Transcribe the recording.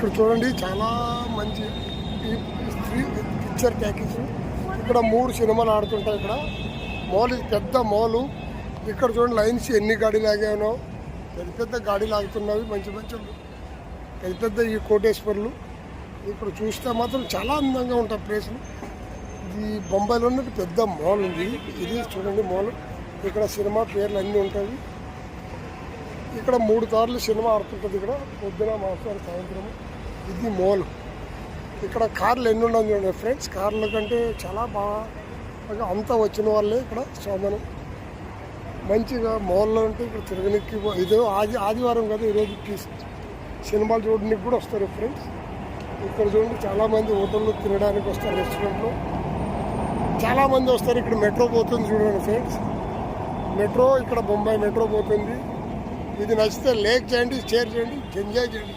ఇక్కడ చూడండి చాలా మంచి పిక్చర్ ప్యాకేజ్. ఇక్కడ 3 సినిమాలు ఆడుతుంటాయి. ఇక్కడ మాల్, ఇది పెద్ద మాలు. ఇక్కడ చూడండి లైన్స్ ఎన్ని గాడీలు ఆగానో, పెద్ద పెద్ద గాడీలు ఆగుతున్నవి, మంచి మంచి పెద్ద పెద్ద ఈ కోటేశ్వర్లు. ఇక్కడ చూస్తే మాత్రం చాలా అందంగా ఉంటాయి ప్లేసులు. ఇది బొంబాయిలో ఉన్న పెద్ద మాల్ ఉంది. ఇది చూడండి మాల్. ఇక్కడ సినిమా పేర్లు అన్నీ ఉంటాయి. ఇక్కడ 3 సార్లు సినిమా ఆడుతుంటుంది. ఇక్కడ పొద్దున, మాసాలు, సాయంత్రం. ఇది మాల్. ఇక్కడ కార్లు ఎన్ని ఉన్నాయి చూడండి ఫ్రెండ్స్. కార్ల కంటే చాలా బాగా అంతా వచ్చిన వాళ్ళే ఇక్కడ సోమనం మంచిగా మాల్లో ఉంటే ఇక్కడ తిరగనికి. ఇదే ఆదివారం కదా, ఈరోజు సినిమాలు చూడడానికి కూడా వస్తారు ఫ్రెండ్స్. ఇక్కడ చూడండి చాలామంది హోటల్లో తినడానికి వస్తారు, రెస్టారెంట్లో చాలామంది వస్తారు. ఇక్కడ మెట్రో పోతుంది చూడండి ఫ్రెండ్స్. మెట్రో ఇక్కడ బొంబాయి మెట్రో పోతుంది. ఇది నచ్చితే లైక్ చేయండి, షేర్ చేయండి, ఎంజాయ్ చేయండి.